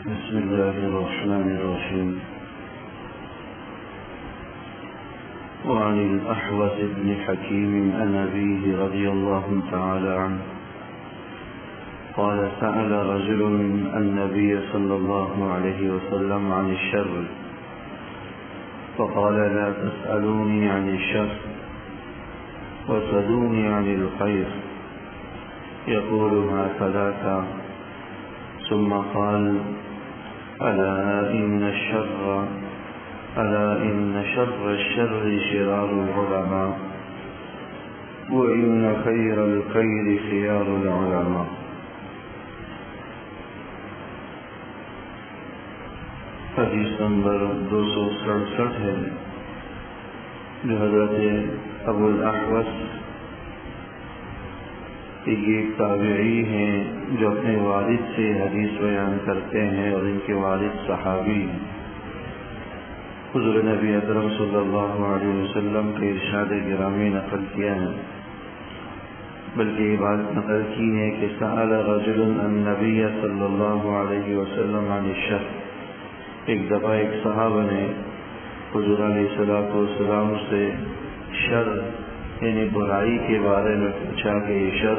بسم الله الرحمن الرحيم. وعن الأحوص بن حكيم عن أبيه رضي الله تعالى عنه قال سأل رجل النبي صلى الله عليه وسلم عن الشر فقال لا تسألوني عن الشر وسلوني عن الخير يقولها ثلاثا ثم قال ألا إن شر الشر شرار العلماء وإن خير الخير خيار العلماء. حدیث نمبر 267 ہے جو حضرت ابو الاحوص یہ تابعی ہیں جو اپنے والد سے حدیث بیان کرتے ہیں اور ان کے والد صحابی حضور نبی اکرم صلی اللہ علیہ وسلم کے ارشاد گرامی نقل کیا ہے، بلکہ یہ بات نقل کی ہے کہ سأل رجل النبی صلی اللہ علیہ وسلم عن الشر. ایک دفعہ ایک صحابہ نے حضور علیہ السلام سے شر یعنی برائی کے بارے میں پوچھا کہ یہ شر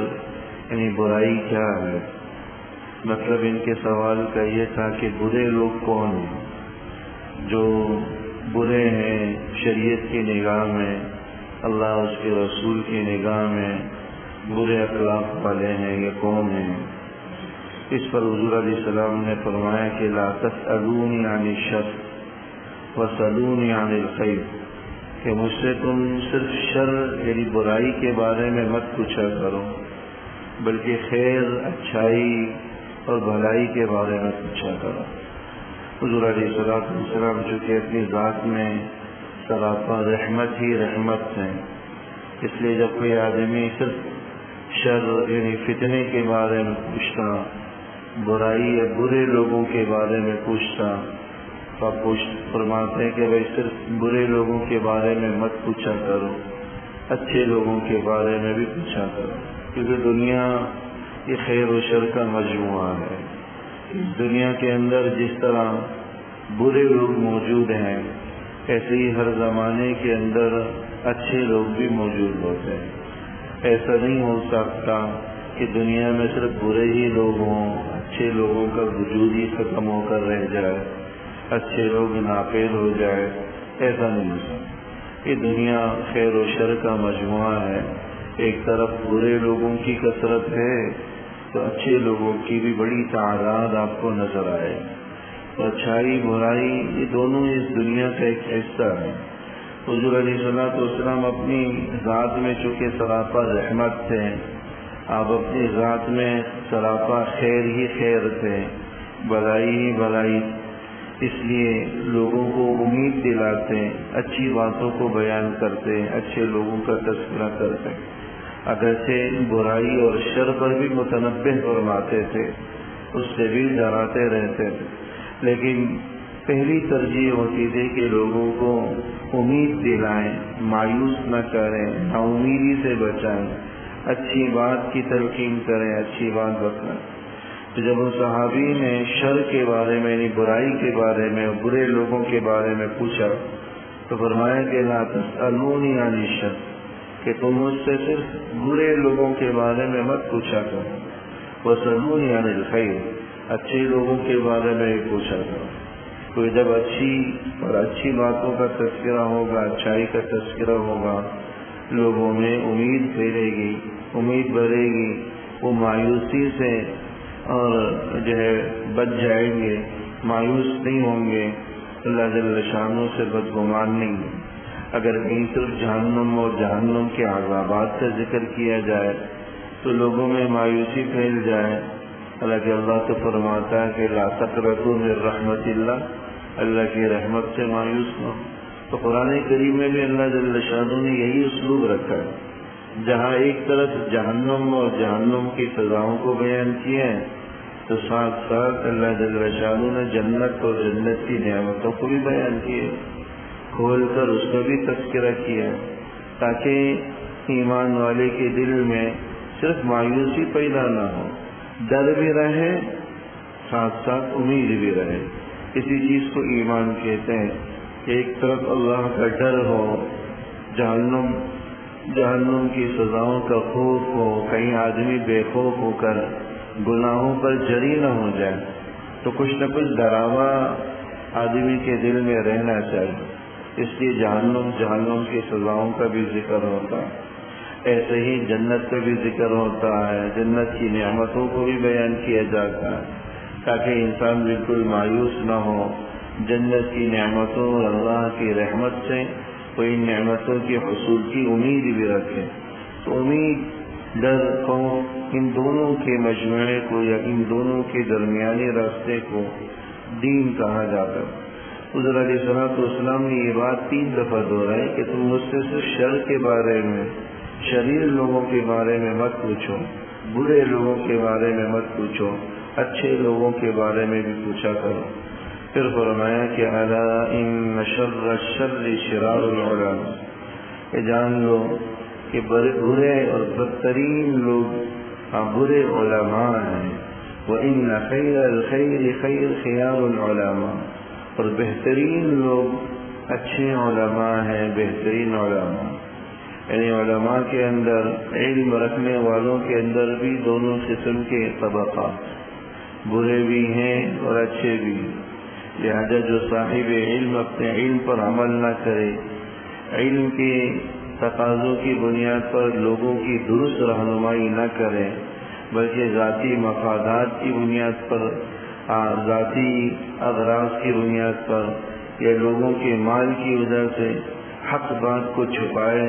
یعنی برائی کیا ہے. مطلب ان کے سوال کا یہ تھا کہ برے لوگ کون ہیں، جو برے ہیں شریعت کی نگاہ میں، اللہ اس کے رسول کی نگاہ میں برے اخلاق والے ہیں، یہ کون ہیں؟ اس پر حضور علیہ السلام نے فرمایا کہ لا تسألونی عن الشر وسلونی عن الخیر، کہ مجھ سے تم صرف شر یعنی برائی کے بارے میں مت پوچھا کرو، بلکہ خیر اچھائی اور بھلائی کے بارے میں پوچھا کرو. حضور علیہ السلام چونکہ اپنی ذات میں سراپا رحمت ہی رحمت ہیں، اس لیے جب کوئی آدمی صرف شر یعنی فتنے کے بارے میں پوچھتا، برائی یا برے لوگوں کے بارے میں پوچھتا، تو آپ فرماتے ہیں کہ بھائی صرف برے لوگوں کے بارے میں مت پوچھا کرو، اچھے لوگوں کے بارے میں بھی پوچھا کرو، کیونکہ دنیا یہ خیر و شر کا مجموعہ ہے. اس دنیا کے اندر جس طرح برے لوگ موجود ہیں، ایسے ہی ہر زمانے کے اندر اچھے لوگ بھی موجود ہوتے ہیں. ایسا نہیں ہو سکتا کہ دنیا میں صرف برے ہی لوگ ہوں، اچھے لوگوں کا وجود ہی ختم ہو کر رہ جائے، اچھے لوگ ناپید ہو جائے، ایسا نہیں ہو سکتا. یہ دنیا خیر و شر کا مجموعہ ہے. ایک طرف برے لوگوں کی کثرت ہے تو اچھے لوگوں کی بھی بڑی تعداد آپ کو نظر آئے. تو اچھائی برائی یہ دونوں اس دنیا کا ایک حصہ ہے. حضور علیہ السلام اپنی ذات میں چونکہ سراپا رحمت تھے، آپ اپنی ذات میں سراپا خیر ہی خیر تھے، بھلائی ہی بھلائی، اس لیے لوگوں کو امید دلاتے، اچھی باتوں کو بیان کرتے، اچھے لوگوں کا تذکرہ کرتے. اگرچہ برائی اور شر پر بھی متنبہ فرماتے تھے، اس سے بھی ڈراتے رہتے تھے، لیکن پہلی ترجیح ہوتی تھی کہ لوگوں کو امید دلائیں، مایوس نہ کریں، نا امیدی سے بچائیں، اچھی بات کی تلقین کریں، اچھی بات بتائیں. تو جب ان صحابی نے شر کے بارے میں یعنی برائی کے بارے میں، برے لوگوں کے بارے میں پوچھا تو فرمایا کہ لا تسألونی عن الشر، کہ تم مجھ سے صرف برے لوگوں کے بارے میں مت پوچھا کرو، وسلونی عن الخیر، اچھے لوگوں کے بارے میں پوچھا کرو. تو جب اچھی باتوں کا تذکرہ ہوگا، اچھائی کا تذکرہ ہوگا، لوگوں میں امید پھیلے گی، امید بڑھے گی، وہ مایوسی سے اور بچ جائیں گے، مایوس نہیں ہوں گے، اللہ جل شانہ سے بدگمان نہیں ہے. اگر کہیں صرف جہنم اور جہنم کے عذابات کا ذکر کیا جائے تو لوگوں میں مایوسی پھیل جائے. حالانکہ اللہ تو فرماتا ہے کہ لا تقنطوا من رحمت اللہ کی رحمت سے مایوس نہ ہو. تو قرآن کریم میں بھی اللہ جل شانہ نے یہی اسلوب رکھا ہے. جہاں ایک طرف جہنم اور جہنم کی سزاؤں کو بیان کیا ہے تو ساتھ ساتھ اللہ جل شانہ نے جنت اور جنت کی نعمتوں کو بھی بیان کیے، کھول کر اس کا بھی تذکرہ کیا، تاکہ ایمان والے کے دل میں صرف مایوسی پیدا نہ ہو، ڈر بھی رہے، ساتھ ساتھ امید بھی رہے. اسی چیز کو ایمان کہتے ہیں کہ ایک طرف اللہ کا ڈر ہو، جہنم کی سزاؤں کا خوف ہو، کہیں آدمی بے خوف ہو کر گناہوں پر جری نہ ہو جائے، تو کچھ نہ کچھ ڈراوا آدمی کے دل میں رہنا چاہیے. اس لیے جہنم کی سزاؤں کا بھی ذکر ہوتا ہے. ایسے ہی جنت کا بھی ذکر ہوتا ہے، جنت کی نعمتوں کو بھی بیان کیا جاتا ہے تاکہ انسان بالکل مایوس نہ ہو. جنت کی نعمتوں اور اللہ کی رحمت سے وہ ان نعمتوں کے حصول کی امید بھی رکھے. تو امید، ڈر، خوف، ان دونوں کے مجموعے کو یا ان دونوں کے درمیانی راستے کو دین کہا جاتا ہے. حضور علیہ الصلوۃ والسلام نے یہ بات 3 دفعہ دہرائی کہ تم مجھ سے صرف شر کے بارے میں، شریر لوگوں کے بارے میں مت پوچھو، برے لوگوں کے بارے میں مت پوچھو، اچھے لوگوں کے بارے میں بھی پوچھا کرو. پھر فرمایا کہ الا ان شر الشر شرار العلماء، کہ جان لو کہ برے اور بدترین لوگ برے علماء ہیں. وَإِنَّ خَيْرَ الْخَيْرِ خَيْرُ خِيَارُ الْعُلَمَاء، اور بہترین لوگ اچھے علماء ہیں، بہترین علماء. یعنی علماء کے اندر، علم رکھنے والوں کے اندر بھی دونوں قسم کے طبقات، برے بھی ہیں اور اچھے بھی. لہذا جو صاحب علم اپنے علم پر عمل نہ کرے، علم کے تقاضوں کی بنیاد پر لوگوں کی درست رہنمائی نہ کرے، بلکہ ذاتی مفادات کی بنیاد پر، ذاتی اغراض کی بنیاد پر یا لوگوں کے مال کی وجہ سے حق بات کو چھپائے،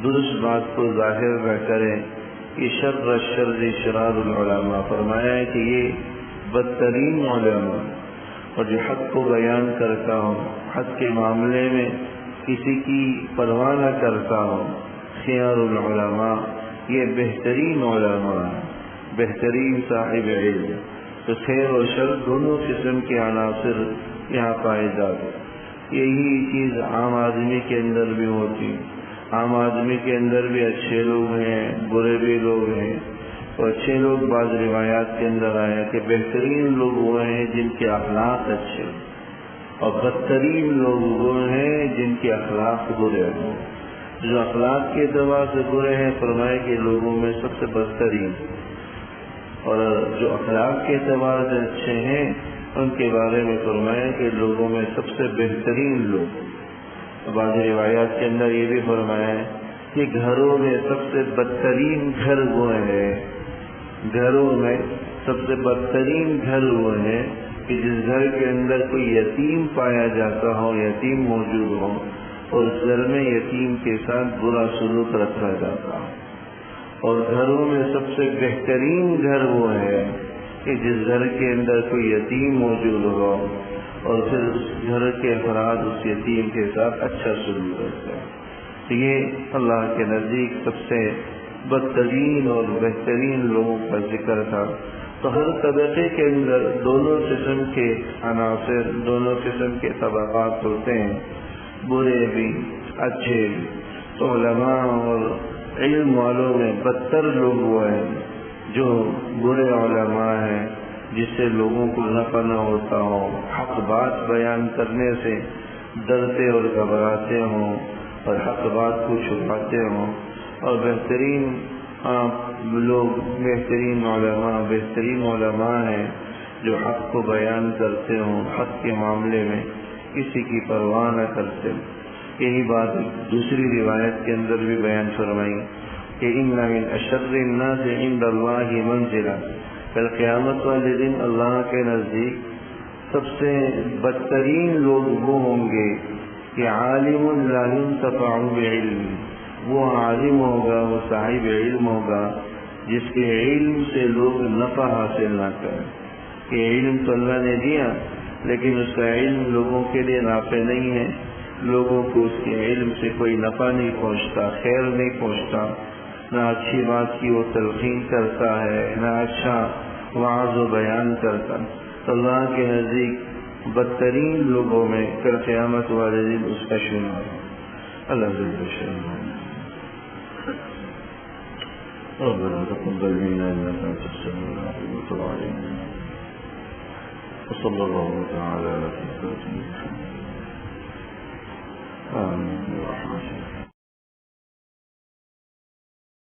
درست بات کو ظاہر نہ کرے، یہ شر الشر شرار العلماء. فرمایا ہے کہ یہ بدترین علماء، اور جو حق کو بیان کرتا ہو، حق کے معاملے میں کسی کی پرواہ نہ کرتا ہو، خیار العلماء، یہ بہترین علماء، بہترین صاحب علم. تو خیر و شر دونوں قسم کے عناصر یہاں پائے جاتے. یہی چیز عام آدمی کے اندر بھی ہوتی. عام آدمی کے اندر بھی اچھے لوگ ہیں، برے بھی لوگ ہیں. تو اچھے لوگ بعض روایات کے اندر آیا کہ بہترین لوگ وہ ہیں جن کے اخلاق اچھے، اور بدترین لوگ وہ ہیں جن کے اخلاق برے ہوں. جو اخلاق کے اعتبار سے برے ہیں، فرمائے کہ لوگوں میں سب سے بدترین، اور جو اخلاق کے اعتبار سے اچھے ہیں ان کے بارے میں فرمایا کہ لوگوں میں سب سے بہترین لوگ. بعض روایات کے اندر یہ بھی فرمایا ہے کہ گھروں میں سب سے بدترین گھر وہ ہے، گھروں میں سب سے بدترین گھر وہ ہے کہ جس گھر کے اندر کوئی یتیم پایا جاتا ہو، یتیم موجود ہو، اور اس گھر میں یتیم کے ساتھ برا سلوک رکھا جاتا ہو. اور گھروں میں سب سے بہترین گھر وہ ہے کہ جس گھر کے اندر کوئی یتیم موجود ہو اور پھر اس گھر کے افراد اس یتیم کے ساتھ اچھا سلوک کرتے ہیں. یہ اللہ کے نزدیک سب سے بدترین اور بہترین لوگوں کا ذکر تھا. تو ہر طبقے کے اندر دونوں قسم کے عناصر، دونوں قسم کے طبقات ہوتے ہیں، برے بھی اچھے بھی. تو علماء اور علم والوں میں بدتر لوگ وہ ہیں جو برے علماء ہیں، جس سے لوگوں کو نفع نہ ہوتا ہو، حق بات بیان کرنے سے ڈرتے اور گھبراتے ہوں اور حق بات کو چھپاتے ہوں. اور بہترین لوگ، بہترین علماء ہیں جو حق کو بیان کرتے ہوں، حق کے معاملے میں کسی کی پرواہ نہ کرتے. یہی بات دوسری روایت کے اندر بھی بیان فرمائی کہ ان من اشر الناس عند اللہ منزلہ، کل قیامت والے دن اللہ کے نزدیک سب سے بدترین لوگ وہ ہوں گے کہ عالم لا ينتفع بعلم، وہ عالم ہوگا، وہ صاحب علم ہوگا جس کے علم سے لوگ نفع حاصل نہ کریں. کہ علم تو اللہ نے دیا لیکن اس کا علم لوگوں کے لیے نافع نہیں ہے، لوگوں کو اس کے علم سے کوئی نفع نہیں پہنچتا، خیر نہیں پہنچتا، نہ اچھی بات کی وہ تلقین کرتا ہے، نہ اچھا وعظ و بیان کرتا. تو اللہ کے نزدیک بدترین لوگوں میں کل قیامت والے دن اس کا شمار. اللہ جل شانہ. ربنا تقبل منا انك انت السميع العليم وتب علينا وصلى الله تعالى على سيدنا محمد. آمين.